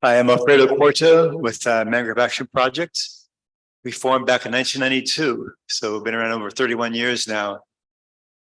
I am Alfredo Quarto with Mangrove Action Project. We formed back in 1992, so we've been around over 31 years now.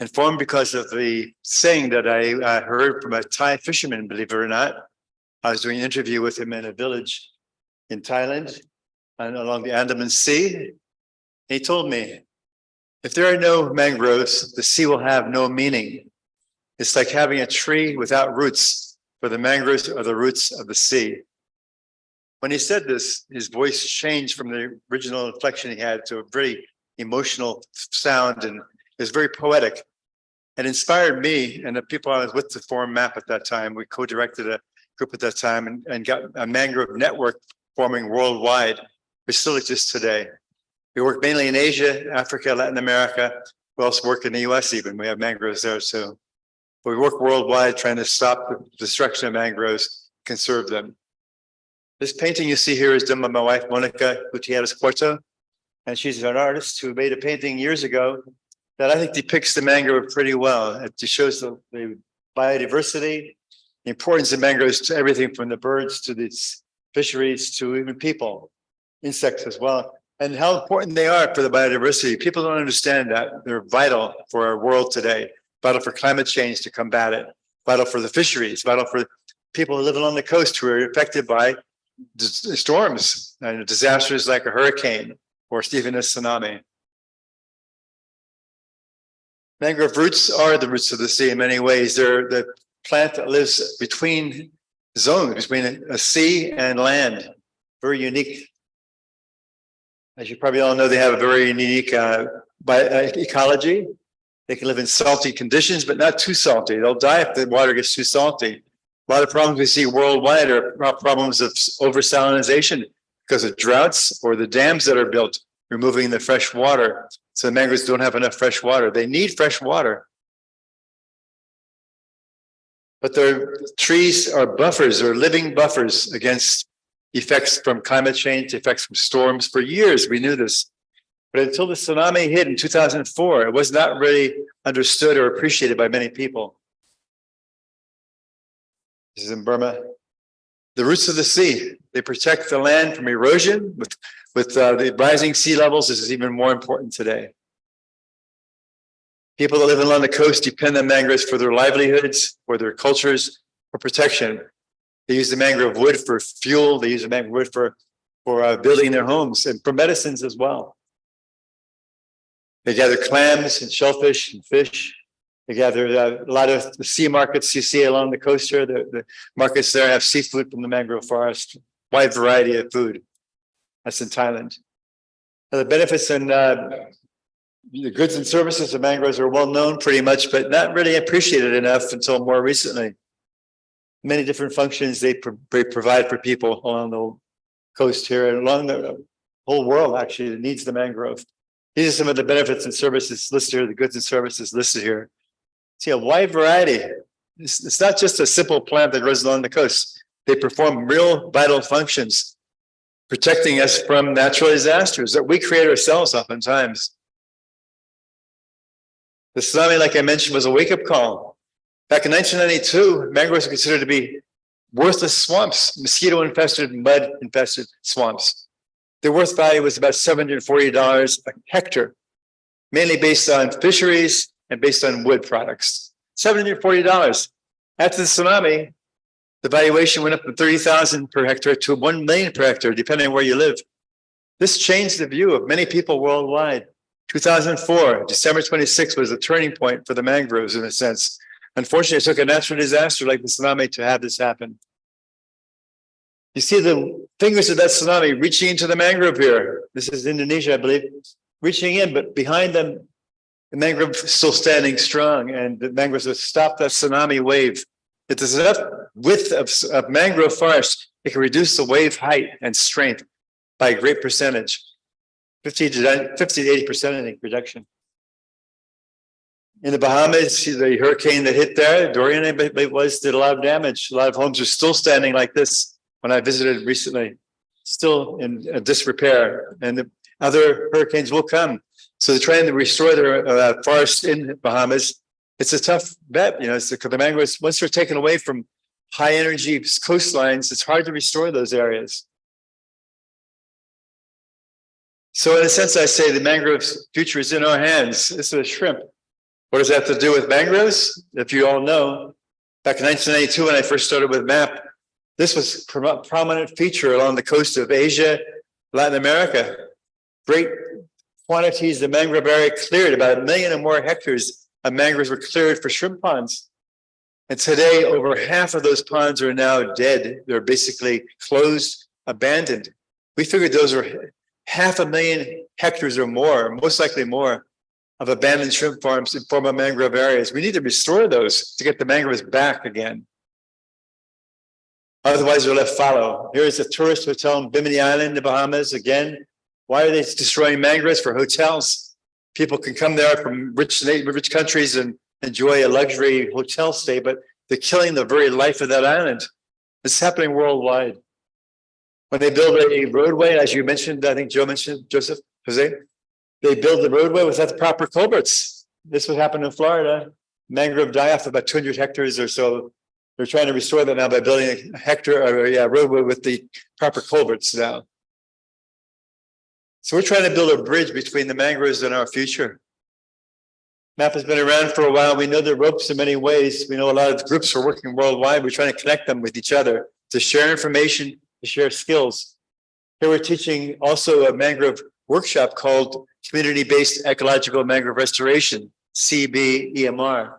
And formed because of the saying that I heard from a Thai fisherman, believe it or not. I was doing an interview with him in a village in Thailand and along the Andaman Sea. He told me, if there are no mangroves, the sea will have no meaning. It's like having a tree without roots, for the mangroves are the roots of the sea. When he said this, his voice changed from the original inflection he had to a very emotional sound, and it was very poetic. It inspired me and the people I was with to form MAP at that time. We co-directed a group at that time and got a mangrove network forming worldwide, which still exists today. We work mainly in Asia, Africa, Latin America. We also work in the US even. We have mangroves there too. But we work worldwide trying to stop the destruction of mangroves, conserve them. This painting you see here is done by my wife, Monica Gutierrez Quarto, and she's an artist who made a painting years ago that I think depicts the mangrove pretty well. It just shows the biodiversity, the importance of mangroves to everything from the birds to the fisheries to even people, insects as well, and how important they are for the biodiversity. People don't understand that. They're vital for our world today, vital for climate change to combat it, vital for the fisheries, vital for people who live along the coast who are affected by storms and disasters like a hurricane or even a tsunami. Mangrove roots are the roots of the sea in many ways. They're the plant that lives between zones, between a sea and land. Very unique. As you probably all know, they have a very unique ecology. They can live in salty conditions, but not too salty. They'll die if the water gets too salty. A lot of problems we see worldwide are problems of over-salinization because of droughts or the dams that are built, removing the fresh water. So the mangroves don't have enough fresh water. They need fresh water. But their trees are buffers, or living buffers against effects from climate change, effects from storms. For years, we knew this. But until the tsunami hit in 2004, it was not really understood or appreciated by many people. This is in Burma. The roots of the sea, they protect the land from erosion. With the rising sea levels, this is even more important today. People that live along the coast depend on mangroves for their livelihoods, for their cultures, for protection. They use the mangrove wood for fuel. They use the mangrove wood for building their homes and for medicines as well. They gather clams and shellfish and fish. They gather a lot of the sea markets you see along the coast here. The markets there have seafood from the mangrove forest, wide variety of food. That's in Thailand. Now, the benefits and the goods and services of mangroves are well known pretty much, but not really appreciated enough until more recently. Many different functions they provide for people along the coast here and along the whole world, actually, that needs the mangrove. These are some of the benefits and services listed here, the goods and services listed here. See, a wide variety. It's not just a simple plant that grows along the coast. They perform real vital functions, protecting us from natural disasters that we create ourselves oftentimes. The tsunami, like I mentioned, was a wake-up call. Back in 1992, mangroves were considered to be worthless swamps, mosquito-infested, mud-infested swamps. Their worth value was about $740 a hectare, mainly based on fisheries and based on wood products. $740. After the tsunami, the valuation went up from $30,000 per hectare to $1 million per hectare, depending on where you live. This changed the view of many people worldwide. 2004, December 26 was a turning point for the mangroves in a sense. Unfortunately, it took a natural disaster like the tsunami to have this happen. You see the fingers of that tsunami reaching into the mangrove here. This is Indonesia, I believe, reaching in, but behind them, the mangrove is still standing strong, and the mangroves have stopped that tsunami wave. If there's enough width of mangrove forest, it can reduce the wave height and strength by a great percentage, 50 to 80%, I think, reduction. In the Bahamas, the hurricane that hit there, Dorian, I believe it was, did a lot of damage. A lot of homes are still standing like this when I visited recently, still in disrepair, and the other hurricanes will come. So they're trying to restore their forests in the Bahamas. It's a tough bet, because the mangroves, once they're taken away from high energy coastlines, it's hard to restore those areas. So in a sense, I say the mangrove's future is in our hands. This is a shrimp. What does that have to do with mangroves? If you all know, back in 1992, when I first started with MAP, this was a prominent feature along the coast of Asia, Latin America. Great quantities of mangrove area cleared, about 1 million or more hectares of mangroves were cleared for shrimp ponds. And today, over half of those ponds are now dead. They're basically closed, abandoned. We figured those are 500,000 hectares or more, most likely more, of abandoned shrimp farms in former mangrove areas. We need to restore those to get the mangroves back again. Otherwise, they're left fallow. Here's a tourist hotel in Bimini Island in the Bahamas. Again, why are they destroying mangroves? For hotels? People can come there from rich countries and enjoy a luxury hotel stay, but they're killing the very life of that island. It's happening worldwide. When they build a roadway, as you mentioned, I think Joe mentioned, José, they build the roadway without the proper culverts. This would happen in Florida. Mangrove die off about 200 hectares or so. They're trying to restore that now by building a roadway with the proper culverts now. So we're trying to build a bridge between the mangroves and our future. MAP has been around for a while. We know the ropes in many ways. We know a lot of groups are working worldwide. We're trying to connect them with each other to share information, to share skills. Here we're teaching also a mangrove workshop called Community-Based Ecological Mangrove Restoration, CBEMR.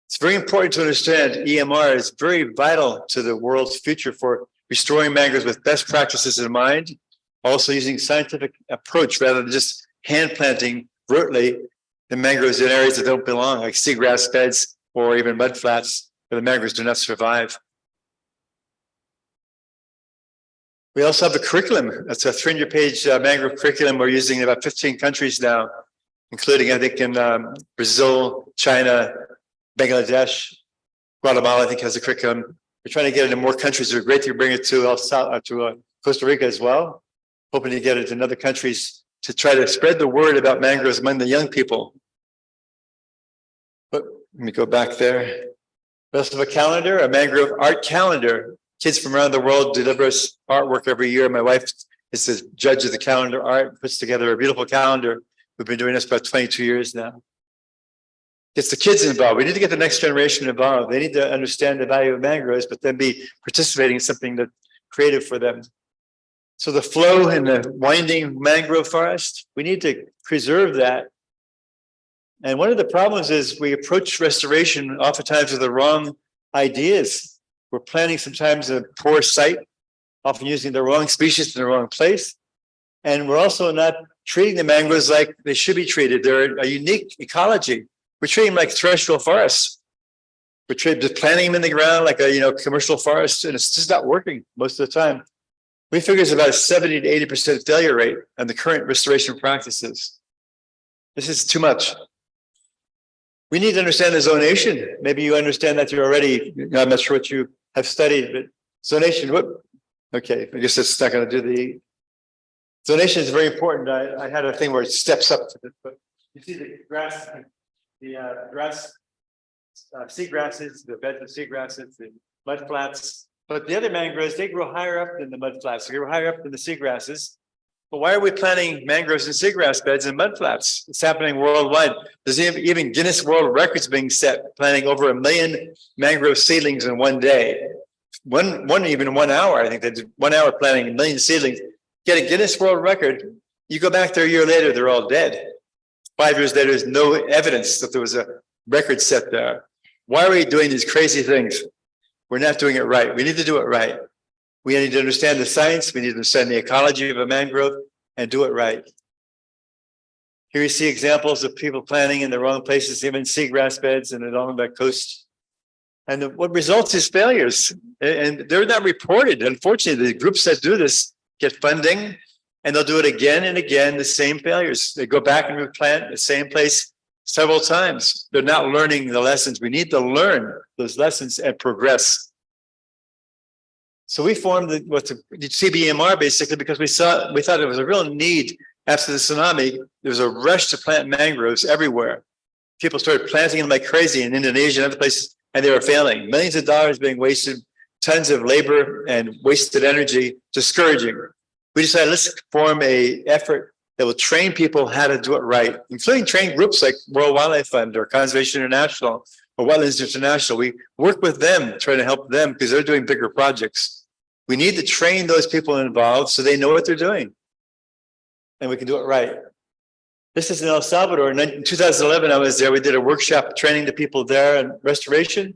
It's very important to understand EMR is very vital to the world's future for restoring mangroves with best practices in mind, also using scientific approach rather than just hand planting rotely the mangroves in areas that don't belong, like seagrass beds or even mud flats where the mangroves do not survive. We also have a curriculum. That's a 300-page mangrove curriculum we're using in about 15 countries now, including, I think, in Brazil, China, Bangladesh, Guatemala, I think, has a curriculum. We're trying to get it in more countries. It's great to bring it to Costa Rica as well, hoping to get it in other countries to try to spread the word about mangroves among the young people. But let me go back there. We also have a calendar, a mangrove art calendar. Kids from around the world deliver us artwork every year. My wife is the judge of the calendar art, puts together a beautiful calendar. We've been doing this for about 22 years now. Gets the kids involved. We need to get the next generation involved. They need to understand the value of mangroves, but then be participating in something that's creative for them. So the flow in the winding mangrove forest, we need to preserve that. And one of the problems is we approach restoration oftentimes with the wrong ideas. We're planting sometimes a poor site, often using the wrong species in the wrong place. And we're also not treating the mangroves like they should be treated. They're a unique ecology. We're treating them like terrestrial forests. We're just planting them in the ground like a commercial forest, and it's just not working most of the time. We figure it's about a 70 to 80% failure rate on the current restoration practices. This is too much. We need to understand the zonation. Maybe you understand that you're already, I'm not sure what you have studied, but zonation, okay, I guess that's not going to do the, zonation is very important. I had a thing where it steps up to it, but you see the grass, seagrasses, the beds of seagrasses, the mud flats, but the other mangroves, they grow higher up than the mud flats. They grow higher up than the seagrasses. But why are we planting mangroves and seagrass beds and mud flats? It's happening worldwide. There's even Guinness World Records being set, planting over 1 million mangrove seedlings in one day. Even 1 hour, I think they did 1 hour planting 1 million seedlings. Get a Guinness World Record. You go back there a year later, they're all dead. 5 years later, there's no evidence that there was a record set there. Why are we doing these crazy things? We're not doing it right. We need to do it right. We need to understand the science. We need to understand the ecology of a mangrove and do it right. Here you see examples of people planting in the wrong places, even seagrass beds and along the coast. And what results is failures. And they're not reported. Unfortunately, the groups that do this get funding, and they'll do it again and again, the same failures. They go back and replant the same place several times. They're not learning the lessons. We need to learn those lessons and progress. So we formed the CBEMR basically because we thought there was a real need after the tsunami. There was a rush to plant mangroves everywhere. People started planting them like crazy in Indonesia and other places, and they were failing. Millions of dollars being wasted tons of labor and wasted energy, discouraging. We decided let's form a effort that will train people how to do it right, including train groups like World Wildlife Fund or Conservation International or Wetlands International. We work with them, trying to help them because they're doing bigger projects. We need to train those people involved so they know what they're doing and we can do it right. This is in El Salvador. In 2011, I was there. We did a workshop training the people there in restoration.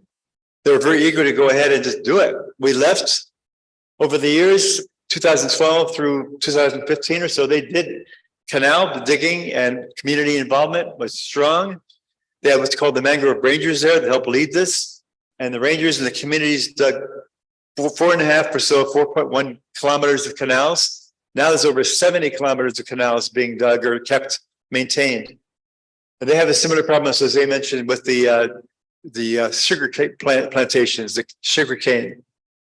They were very eager to go ahead and just do it. We left over the years, 2012 through 2015 or so, they did canal digging and community involvement was strong. They had what's called the Mangrove Rangers there that helped lead this. And the Rangers and the communities dug 4.5 or so, 4.1 kilometers of canals. Now there's over 70 kilometers of canals being dug or kept maintained. And they have a similar problem, as Jose mentioned, with the sugar plantations, the sugar cane.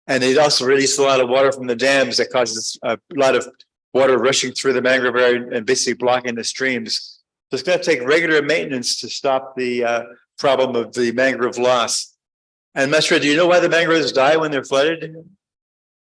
And they also release a lot of water from the dams that causes a lot of water rushing through the mangrove area and basically blocking the streams. So it's going to take regular maintenance to stop the problem of the mangrove loss. And I'm not sure, do you know why the mangroves die when they're flooded?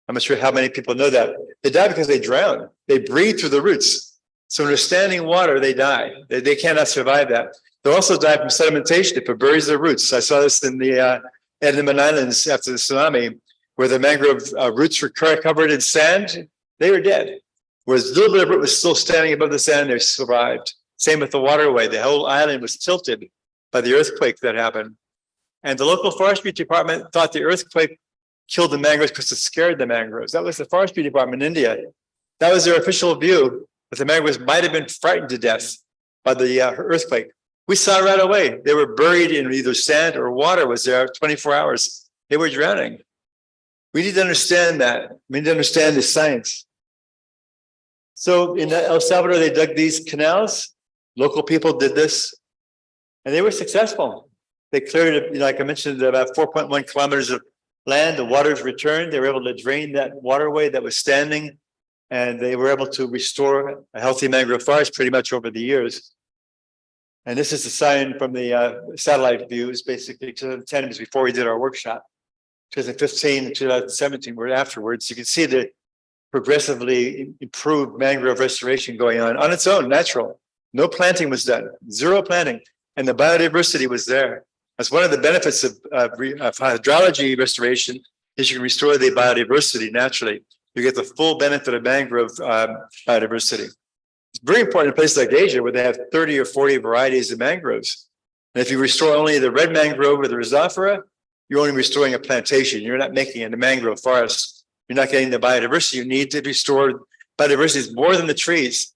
I'm not sure how many people know that. They die because they drown. They breathe through the roots. So when they're standing water, they die. They cannot survive that. They also die from sedimentation if it buries their roots. I saw this in the Andaman Islands after the tsunami, where the mangrove roots were covered in sand. They were dead. Whereas a little bit of root was still standing above the sand, they survived. Same with the waterway. The whole island was tilted by the earthquake that happened. And the local forestry department thought the earthquake killed the mangroves because it scared the mangroves. That was the forestry department in India. That was their official view, that the mangroves might have been frightened to death by the earthquake. We saw right away. They were buried in either sand or water was there 24 hours. They were drowning. We need to understand that. We need to understand the science. So in El Salvador, they dug these canals. Local people did this, and they were successful. They cleared, like I mentioned, about 4.1 kilometers of land. The waters returned. They were able to drain that waterway that was standing, and they were able to restore a healthy mangrove forest pretty much over the years. And this is a sign from the satellite views, basically 2010 was before we did our workshop. 2015 and 2017 were afterwards. You can see the progressively improved mangrove restoration going on its own, natural. No planting was done, zero planting, and the biodiversity was there. That's one of the benefits of hydrology restoration is you can restore the biodiversity naturally. You get the full benefit of mangrove biodiversity. It's very important in places like Asia where they have 30 or 40 varieties of mangroves. And if you restore only the red mangrove or the Rhizophora, you're only restoring a plantation. You're not making it a mangrove forest. You're not getting the biodiversity you need to restore. Biodiversity is more than the trees.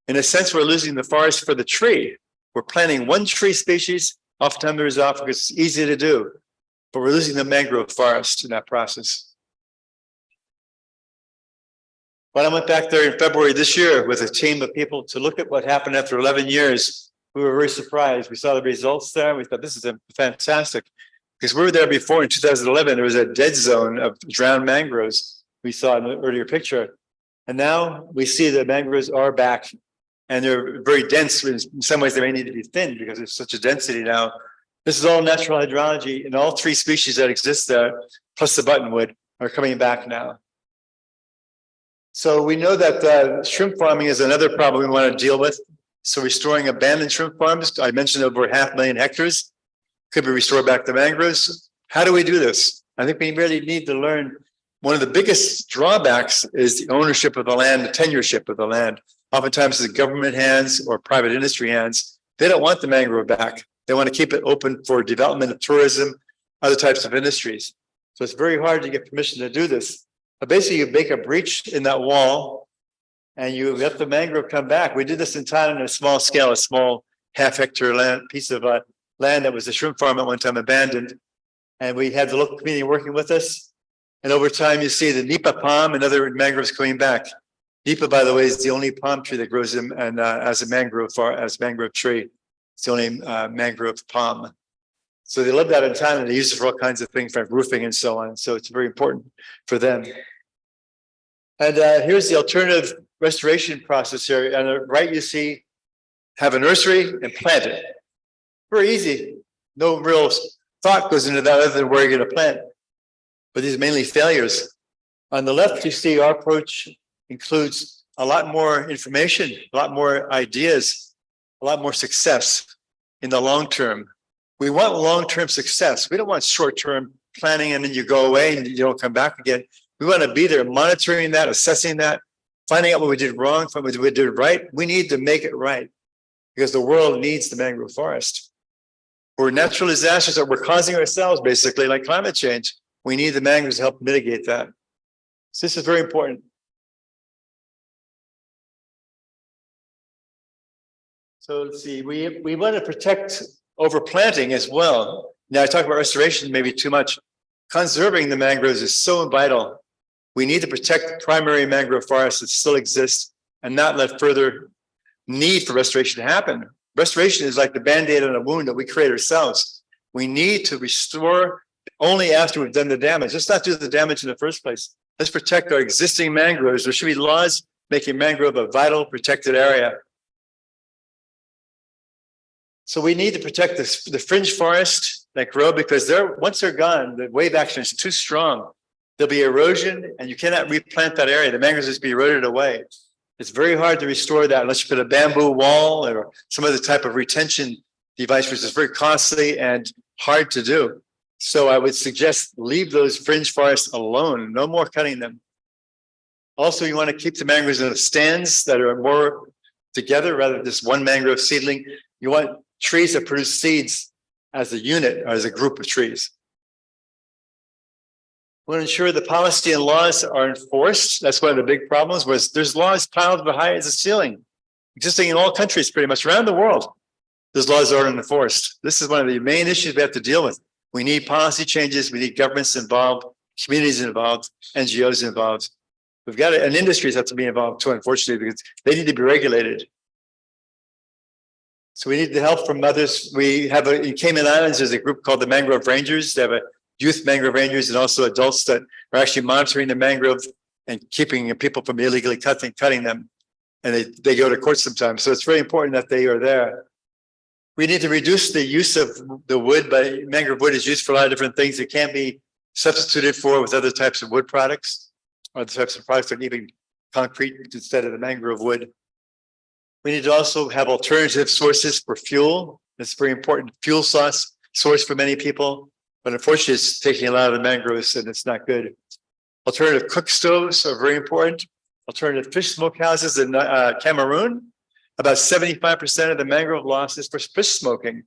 In a sense, we're losing the forest for the tree. We're planting one tree species, oftentimes the Rhizophora, it's easy to do, but we're losing the mangrove forest in that process. When I went back there in February this year with a team of people to look at what happened after 11 years, we were very surprised. We saw the results there. We thought, this is fantastic. Because we were there before in 2011, there was a dead zone of drowned mangroves we saw in the earlier picture. And now we see the mangroves are back and they're very dense. In some ways, they may need to be thinned because there's such a density now. This is all natural hydrology, and all three species that exist there, plus the buttonwood, are coming back now. So we know that shrimp farming is another problem we want to deal with. So restoring abandoned shrimp farms, I mentioned over 500,000 hectares, could be restored back to mangroves. How do we do this? I think we really need to learn. One of the biggest drawbacks is the ownership of the land, the tenureship of the land. Oftentimes it's in government hands or private industry hands. They don't want the mangrove back. They want to keep it open for development of tourism, other types of industries. So it's very hard to get permission to do this. But basically you make a breach in that wall and you let the mangrove come back. We did this in Thailand on a small scale, a small 0.5 hectare land, piece of land that was a shrimp farm at one time abandoned. And we had the local community working with us. And over time, you see the nipa palm and other mangroves coming back. Nipa, by the way, is the only palm tree that grows in and as a mangrove tree. It's the only mangrove palm. So they love that in Thailand. They use it for all kinds of things, like roofing and so on. So it's very important for them. And here's the alternative restoration process here. On the right, you see, have a nursery and plant it. Very easy. No real thought goes into that other than where you're going to plant. but these are mainly failures. On the left, you see our approach includes a lot more information, a lot more ideas, a lot more success in the long term. We want long-term success. We don't want short-term planning and then you go away and you don't come back again. We want to be there monitoring that, assessing that, finding out what we did wrong, what we did right. We need to make it right because the world needs the mangrove forest. For natural disasters that we're causing ourselves, basically, like climate change, we need the mangroves to help mitigate that. So this is very important. So let's see, we want to protect overplanting as well. Now I talk about restoration maybe too much. Conserving the mangroves is so vital. We need to protect the primary mangrove forests that still exist and not let further need for restoration happen. Restoration is like the Band-Aid on a wound that we create ourselves. We need to restore only after we've done the damage. Let's not do the damage in the first place. Let's protect our existing mangroves. There should be laws making mangrove a vital protected area. So we need to protect the fringe forest that grow because once they're gone, the wave action is too strong. There'll be erosion and you cannot replant that area. The mangroves just be eroded away. It's very hard to restore that unless you put a bamboo wall or some other type of retention device, which is very costly and hard to do. So I would suggest leave those fringe forests alone. No more cutting them. Also, you want to keep the mangroves in the stands that are more together rather than just one mangrove seedling. You want trees that produce seeds as a unit or as a group of trees. We want to ensure the policy and laws are enforced. That's one of the big problems was there's laws piled high as a ceiling, existing in all countries pretty much around the world. Those laws aren't enforced. This is one of the main issues we have to deal with. We need policy changes. We need governments involved, communities involved, NGOs involved. We've got and industries have to be involved too, unfortunately, because they need to be regulated. So we need the help from others. We have in Cayman Islands, there's a group called the Mangrove Rangers. They have a youth mangrove rangers and also adults that are actually monitoring the mangrove and keeping people from illegally cutting them. And they go to court sometimes. So it's very important that they are there. We need to reduce the use of the wood, but mangrove wood is used for a lot of different things. It can't be substituted for with other types of wood products or other types of products like even concrete instead of the mangrove wood. We need to also have alternative sources for fuel. It's a very important fuel source for many people. But unfortunately, it's taking a lot of the mangroves and it's not good. Alternative cook stoves are very important. Alternative fish smokehouses in Cameroon. About 75% of the mangrove loss is for fish smoking.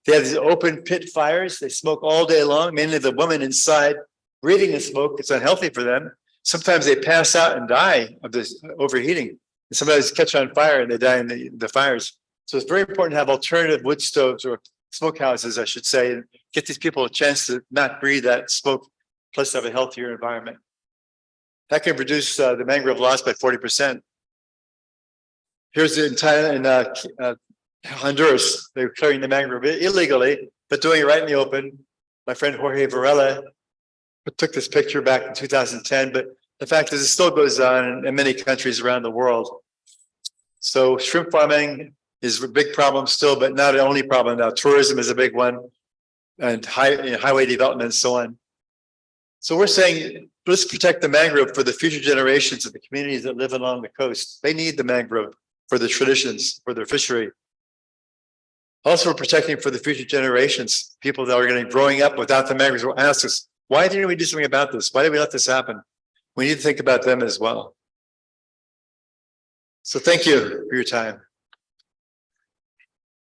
They have these open pit fires. They smoke all day long, mainly the women inside breathing the smoke. It's unhealthy for them. Sometimes they pass out and die of this overheating. And sometimes catch on fire and they die in the fires. So it's very important to have alternative wood stoves or smokehouses, I should say, and get these people a chance to not breathe that smoke, plus have a healthier environment. That can reduce the mangrove loss by 40%. Here's in Honduras. They're clearing the mangrove illegally, but doing it right in the open. My friend Jorge Varela took this picture back in 2010, but the fact is it still goes on in many countries around the world. So shrimp farming is a big problem still, but not the only problem now. Tourism is a big one, and highway development and so on. So we're saying, let's protect the mangrove for the future generations of the communities that live along the coast. They need the mangrove for the traditions, for their fishery. Also, we're protecting for the future generations, people that are going to be growing up without the mangroves will ask us, why didn't we do something about this? Why did we let this happen? We need to think about them as well. So thank you for your time.